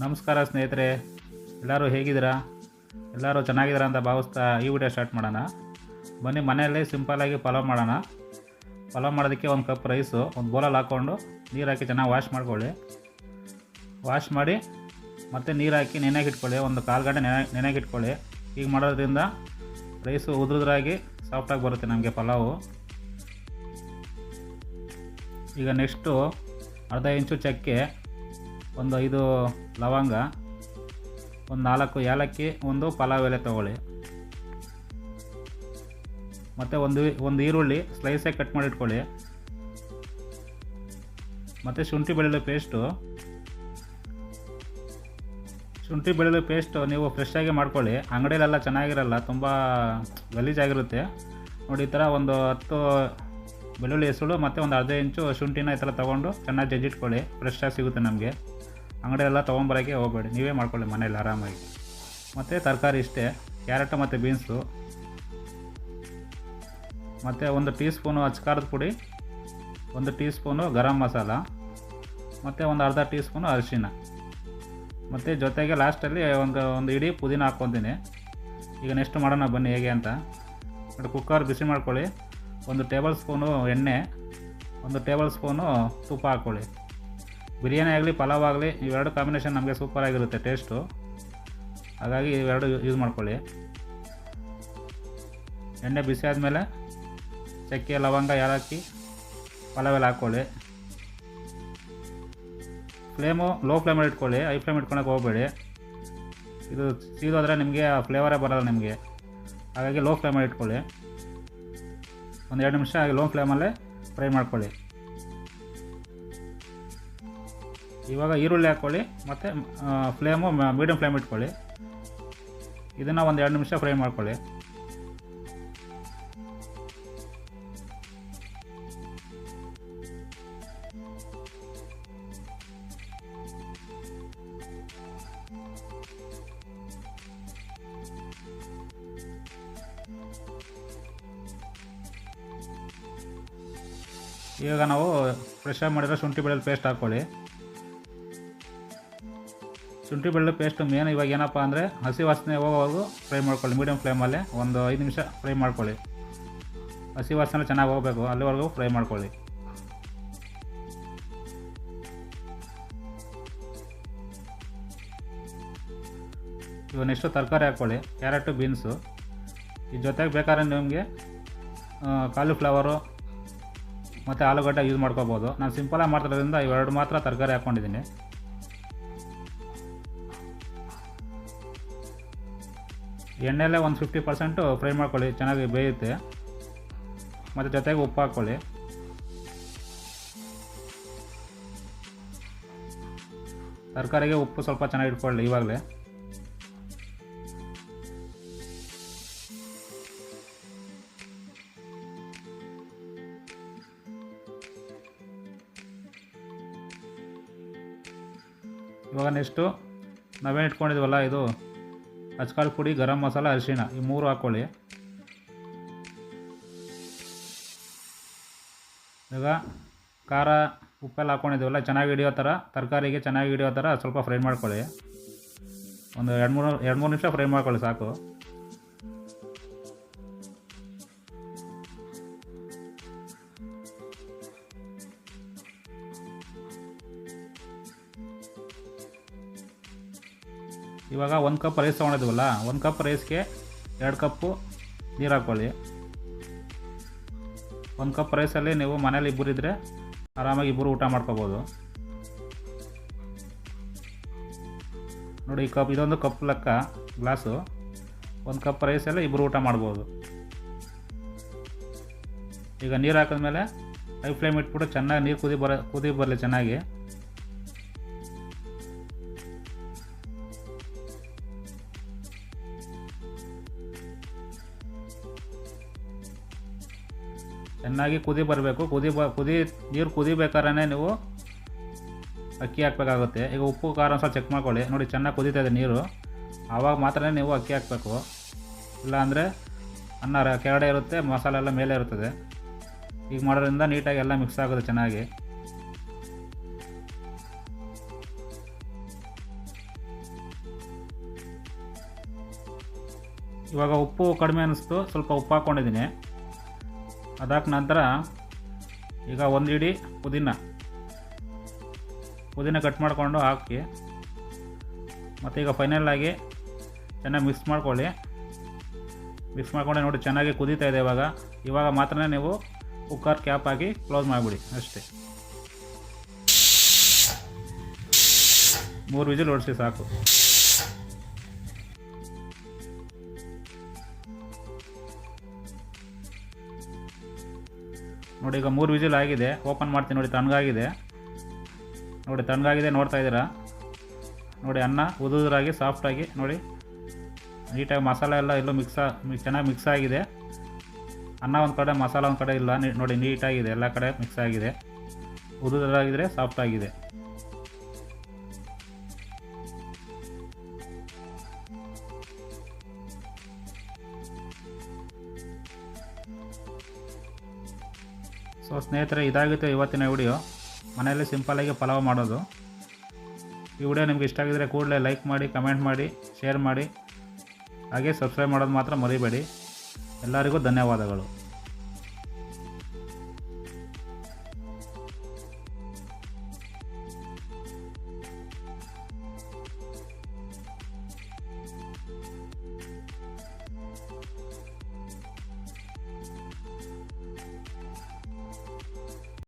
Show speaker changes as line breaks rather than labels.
ನಮಸ್ಕಾರ ಸ್ನೇಹಿತರೆ, ಎಲ್ಲರೂ ಹೇಗಿದ್ದೀರಾ? ಎಲ್ಲರೂ ಚೆನ್ನಾಗಿದ್ದೀರಾ ಅಂತ ಭಾವಿಸ್ತಾ ಈ ವಿಡಿಯೋ ಸ್ಟಾರ್ಟ್ ಮಾಡೋಣ. ಬನ್ನಿ, ಮನೆಯಲ್ಲಿ ಸಿಂಪಲ್ಲಾಗಿ ಪಲಾವ್ ಮಾಡೋಣ. ಪಲಾವ್ ಮಾಡೋದಕ್ಕೆ ಒಂದು ಕಪ್ ರೈಸು ಒಂದು ಬೌಲಲ್ಲಿ ಹಾಕ್ಕೊಂಡು ನೀರು ಹಾಕಿ ಚೆನ್ನಾಗಿ ವಾಶ್ ಮಾಡ್ಕೊಳ್ಳಿ. ವಾಶ್ ಮಾಡಿ ಮತ್ತು ನೀರು ಹಾಕಿ ನೆನೆಗೆ ಇಟ್ಕೊಳ್ಳಿ. ಒಂದು ಕಾಲು ಗಂಟೆ ನೆನೆಗೆ ಇಟ್ಕೊಳ್ಳಿ. ಈಗ ಮಾಡೋದ್ರಿಂದ ರೈಸು ಉದುರುದ್ರಾಗಿ ಸಾಫ್ಟಾಗಿ ಬರುತ್ತೆ ನಮಗೆ ಪಲಾವು. ಈಗ ನೆಕ್ಸ್ಟು ಅರ್ಧ ಇಂಚು ಚಕ್ಕೆ, ಒಂದು 5 ಲವಂಗ, ಒಂದು 4 ಏಲಕ್ಕಿ, ಒಂದು ಪಲಾವ್ ಎಲೆ ತೊಗೊಳ್ಳಿ. ಮತ್ತು ಒಂದು ಈರುಳ್ಳಿ ಸ್ಲೈಸಾಗಿ ಕಟ್ ಮಾಡಿ ಇಟ್ಕೊಳ್ಳಿ. ಮತ್ತು ಶುಂಠಿ ಬೆಳ್ಳುಳ್ಳಿ ಪೇಸ್ಟು ನೀವು ಫ್ರೆಶ್ಶಾಗಿ ಮಾಡ್ಕೊಳ್ಳಿ. ಅಂಗಡಿಯಲ್ಲೆಲ್ಲ ಚೆನ್ನಾಗಿರಲ್ಲ, ತುಂಬ ಗಲೀಜಾಗಿರುತ್ತೆ. ನೋಡಿ, ಈ ಥರ ಒಂದು 10 ಬೆಳ್ಳುಳ್ಳಿ ಹೆಸರು ಮತ್ತು ಒಂದು ಅರ್ಧ ಇಂಚು ಶುಂಠಿನ ಈ ಥರ ತೊಗೊಂಡು ಚೆನ್ನಾಗಿ ಜಜ್ಜಿಟ್ಕೊಳ್ಳಿ. ಫ್ರೆಶ್ಶಾಗಿ ಸಿಗುತ್ತೆ ನಮಗೆ. ಅಂಗಡಿಯೆಲ್ಲ ತೊಗೊಂಬರೋಕ್ಕೆ ಹೋಗಬೇಡಿ, ನೀವೇ ಮಾಡ್ಕೊಳ್ಳಿ ಮನೇಲಿ ಆರಾಮಾಗಿ. ಮತ್ತು ತರಕಾರಿ ಇಷ್ಟೇ: ಕ್ಯಾರೆಟು ಮತ್ತು ಬೀನ್ಸು, ಮತ್ತು 1 ಟೀ ಸ್ಪೂನು ಅಚ್ಕಾರದ ಪುಡಿ, 1 ಟೀ ಸ್ಪೂನು ಗರಂ ಮಸಾಲ, ಮತ್ತು ಒಂದು ಅರ್ಧ ಟೀ ಸ್ಪೂನು ಅರಿಶಿನ. ಮತ್ತು ಜೊತೆಗೆ ಲಾಸ್ಟಲ್ಲಿ ಒಂದು ಇಡೀ ಪುದೀನ ಹಾಕ್ಕೊತೀನಿ. ಈಗ ನೆಕ್ಸ್ಟ್ ಮಾಡೋಣ ಬನ್ನಿ ಹೇಗೆ ಅಂತ. ನೋಡಿ, ಕುಕ್ಕರ್ ಬಿಸಿ ಮಾಡ್ಕೊಳ್ಳಿ. 1 ಟೇಬಲ್ ಸ್ಪೂನು ಎಣ್ಣೆ, 1 ಟೇಬಲ್ ಸ್ಪೂನು ತುಪ್ಪ ಹಾಕ್ಕೊಳ್ಳಿ. ಬಿರಿಯಾನಿ ಆಗಲಿ ಪಲಾವ್ ಆಗಲಿ ಇವೆರಡು ಕಾಂಬಿನೇಷನ್ ನಮಗೆ ಸೂಪರಾಗಿರುತ್ತೆ ಟೇಸ್ಟು. ಹಾಗಾಗಿ ಇವೆರಡು ಯೂಸ್ ಮಾಡ್ಕೊಳ್ಳಿ. ಎಣ್ಣೆ ಬಿಸಿ ಆದಮೇಲೆ ಚಕ್ಕೆ, ಲವಂಗ, ಏಲಕ್ಕಿ, ಪಲಾವೆಲ್ಲ ಹಾಕ್ಕೊಳ್ಳಿ. ಲೋ ಫ್ಲೇಮಲ್ಲಿ ಇಟ್ಕೊಳ್ಳಿ, ಹೈ ಫ್ಲೇಮ್ ಇಟ್ಕೊಳಕ್ಕೆ ಹೋಗಬೇಡಿ. ಇದು ಸೀದೋದ್ರೆ ನಿಮಗೆ ಆ ಫ್ಲೇವರೇ ಬರೋಲ್ಲ ನಿಮಗೆ. ಹಾಗಾಗಿ ಲೋ ಫ್ಲೇಮಲ್ಲಿ ಇಟ್ಕೊಳ್ಳಿ. ಒಂದು 2 ನಿಮಿಷ ಲೋ ಫ್ಲೇಮಲ್ಲೇ ಫ್ರೈ ಮಾಡ್ಕೊಳ್ಳಿ. ಇವಾಗ ಈರುಳ್ಳಿ ಹಾಕ್ಕೊಳ್ಳಿ ಮತ್ತು ಫ್ಲೇಮು ಮೀಡಿಯಮ್ ಫ್ಲೇಮ್ ಇಟ್ಕೊಳ್ಳಿ. ಇದನ್ನು ಒಂದು 2 ನಿಮಿಷ ಫ್ರೈ ಮಾಡ್ಕೊಳ್ಳಿ. ಇವಾಗ ನಾವು ಫ್ರೆಶ್ಶಾಗಿ ಮಾಡಿರೋ ಶುಂಠಿ ಬೆಳ್ಳುಳ್ಳಿ ಪೇಸ್ಟ್ ಹಾಕ್ಕೊಳ್ಳಿ. ಶುಂಠಿ ಬೆಳ್ಳುಳ್ಳಿ ಪೇಸ್ಟ್ ಮೇನ್ ಇವಾಗ ಏನಪ್ಪ ಅಂದರೆ ಹಸಿ ವಾಸನೆ ಹೋಗೋವರೆಗೂ ಫ್ರೈ ಮಾಡ್ಕೊಳ್ಳಿ. ಮೀಡಿಯಮ್ ಫ್ಲೇಮಲ್ಲೇ ಒಂದು 5 ನಿಮಿಷ ಫ್ರೈ ಮಾಡ್ಕೊಳ್ಳಿ. ಹಸಿ ವಾಸನೆ ಚೆನ್ನಾಗಿ ಹೋಗಬೇಕು, ಅಲ್ಲಿವರೆಗೂ ಫ್ರೈ ಮಾಡ್ಕೊಳ್ಳಿ. ಇವಾಗ ನೆಕ್ಸ್ಟು ತರಕಾರಿ ಹಾಕ್ಕೊಳ್ಳಿ. Carrot, beans. ಈ ಜೊತೆಗೆ ಬೇಕಾದ್ರೆ ನಿಮಗೆ ಕಾಲಿಫ್ಲವರು ಮತ್ತು ಆಲೂಗಡ್ಡೆ ಯೂಸ್ ಮಾಡ್ಕೋಬೋದು. ನಾನು ಸಿಂಪಲಾಗಿ ಮಾಡ್ತಿರೋದ್ರಿಂದ ಇವೆರಡು ಮಾತ್ರ ತರಕಾರಿ ಹಾಕ್ಕೊಂಡಿದ್ದೀನಿ. ಎಣ್ಣೆಯಲ್ಲೇ ಒಂದು 50% ಫ್ರೈ ಮಾಡ್ಕೊಳ್ಳಿ, ಚೆನ್ನಾಗಿ ಬೇಯುತ್ತೆ. ಮತ್ತು ಜೊತೆಗೆ ಉಪ್ಪು ಹಾಕ್ಕೊಳ್ಳಿ. ತರಕಾರಿಗೆ ಉಪ್ಪು ಸ್ವಲ್ಪ ಚೆನ್ನಾಗಿ ಇಟ್ಕೊಳ್ಳಿ ಇವಾಗಲೇ. ಇವಾಗ ನೆಕ್ಸ್ಟು ನಾವೇನು ಇಟ್ಕೊಂಡಿದ್ವಲ್ಲ, ಇದು ಅಚ್ಕಾರದ ಪುಡಿ, ಗರಂ ಮಸಾಲ, ಅರಿಶಿಣ, ಈ 3 ಹಾಕ್ಕೊಳ್ಳಿ. ಈಗ ಖಾರ, ಉಪ್ಪೆಲ್ಲ ಹಾಕ್ಕೊಂಡಿದ್ದೀವಲ್ಲ, ಚೆನ್ನಾಗಿ ಹಿಡಿಯೋ ಥರ, ತರಕಾರಿಗೆ ಚೆನ್ನಾಗಿ ಹಿಡಿಯೋ ಥರ ಸ್ವಲ್ಪ ಫ್ರೈ ಮಾಡ್ಕೊಳ್ಳಿ. ಒಂದು 2-3 ನಿಮಿಷ ಫ್ರೈ ಮಾಡ್ಕೊಳ್ಳಿ ಸಾಕು. ಇವಾಗ 1 ಕಪ್ ರೈಸ್ ತೊಗೊಂಡಿದ್ವಲ್ಲ, 1 ಕಪ್ ರೈಸ್ಗೆ 2 ಕಪ್ಪು ನೀರು ಹಾಕ್ಕೊಳ್ಳಿ. 1 ಕಪ್ ರೈಸಲ್ಲಿ ನೀವು ಮನೇಲಿ 2 ಇದ್ದರೆ ಆರಾಮಾಗಿ 2 ಊಟ ಮಾಡ್ಕೋಬೋದು. ನೋಡಿ, ಇದೊಂದು ಕಪ್ ಲೆಕ್ಕ ಗ್ಲಾಸು. 1 ಕಪ್ ರೈಸಲ್ಲಿ 2 ಊಟ ಮಾಡ್ಬೋದು. ಈಗ ನೀರು ಹಾಕಿದ್ಮೇಲೆ ಹೈ ಫ್ಲೇಮ್ ಇಟ್ಬಿಟ್ಟು ಚೆನ್ನಾಗಿ ನೀರು ಕುದಿ ಬರಲಿ ಚೆನ್ನಾಗಿ. ಚೆನ್ನಾಗಿ ಕುದಿ ಬರಬೇಕು. ನೀರು ಕುದಿಬೇಕಾದ್ರೆ ನೀವು ಅಕ್ಕಿ ಹಾಕಬೇಕಾಗುತ್ತೆ. ಈಗ ಉಪ್ಪು ಖಾರ ಸ್ವಲ್ಪ ಚೆಕ್ ಮಾಡ್ಕೊಳ್ಳಿ. ನೋಡಿ, ಚೆನ್ನಾಗಿ ಕುದೀತಾ ಇದೆ ನೀರು, ಆವಾಗ ಮಾತ್ರ ನೀವು ಅಕ್ಕಿ ಹಾಕಬೇಕು. ಇಲ್ಲಾಂದರೆ ಅನ್ನ ಕೆಳಗಡೆ ಇರುತ್ತೆ, ಮಸಾಲೆ ಎಲ್ಲ ಮೇಲೆ ಇರ್ತದೆ. ಈಗ ಮಾಡೋದ್ರಿಂದ ನೀಟಾಗಿ ಎಲ್ಲ ಮಿಕ್ಸ್ ಆಗುತ್ತೆ ಚೆನ್ನಾಗಿ. ಇವಾಗ ಉಪ್ಪು ಕಡಿಮೆ ಅನ್ನಿಸ್ತು, ಸ್ವಲ್ಪ ಉಪ್ಪು ಹಾಕ್ಕೊಂಡಿದ್ದೀನಿ. ಅದಾದ ನಂತರ ಈಗ ಒಂದು ಇಡೀ ಪುದೀನ ಕಟ್ ಮಾಡಿಕೊಂಡು ಹಾಕಿ, ಮತ್ತು ಈಗ ಫೈನಲಾಗಿ ಚೆನ್ನಾಗಿ ಮಿಕ್ಸ್ ಮಾಡ್ಕೊಳ್ಳಿ. ಮಿಕ್ಸ್ ಮಾಡ್ಕೊಂಡೆ ನೋಡಿ ಚೆನ್ನಾಗಿ ಕುದೀತಾ ಇದೆ. ಇವಾಗ ಮಾತ್ರ ನೀವು ಕುಕ್ಕರ್ ಕ್ಯಾಪ್ ಹಾಕಿ ಕ್ಲೋಸ್ ಮಾಡಿಬಿಡಿ ಅಷ್ಟೇ. 3 ವಿಜಿಲ್ ಹೊಡಿಸಿ ಸಾಕು. ನೋಡಿ ಈಗ 3 ವಿಜಿಲ್ ಆಗಿದೆ. ಓಪನ್ ಮಾಡ್ತೀನಿ ನೋಡಿ, ತಣ್ಣಗಾಗಿದೆ. ನೋಡ್ತಾ ಇದ್ದೀರಾ ನೋಡಿ, ಅನ್ನ ಉದುರಾಗಿ ಸಾಫ್ಟಾಗಿ ನೋಡಿ, ನೀಟಾಗಿ ಮಸಾಲೆ ಎಲ್ಲ ಎಲ್ಲೂ ಚೆನ್ನಾಗಿ ಮಿಕ್ಸ್ ಆಗಿದೆ. ಅನ್ನ ಒಂದು ಕಡೆ, ಮಸಾಲ ಒಂದು ಕಡೆ ಇಲ್ಲ ನೋಡಿ, ನೀಟಾಗಿದೆ, ಎಲ್ಲ ಕಡೆ ಮಿಕ್ಸ್ ಆಗಿದೆ. ಉದುರಾಗಿದ್ರೆ ಸಾಫ್ಟ್ ಆಗಿದೆ. ಸೊ ಸ್ನೇಹಿತರೆ, ಇದಾಗಿತ್ತು ಇವತ್ತಿನ ವಿಡಿಯೋ. ಮನೆಯಲ್ಲಿ ಸಿಂಪಲ್ಲಾಗಿ ಪಲಾವ್ ಮಾಡೋದು. ಈ ವಿಡಿಯೋ ನಿಮ್ಗೆ ಇಷ್ಟ ಆಗಿದರೆ ಕೂಡಲೇ ಲೈಕ್ ಮಾಡಿ, ಕಮೆಂಟ್ ಮಾಡಿ, ಶೇರ್ ಮಾಡಿ, ಹಾಗೆ ಸಬ್ಸ್ಕ್ರೈಬ್ ಮಾಡೋದು ಮಾತ್ರ ಮರಿಬೇಡಿ. ಎಲ್ಲರಿಗೂ ಧನ್ಯವಾದಗಳು.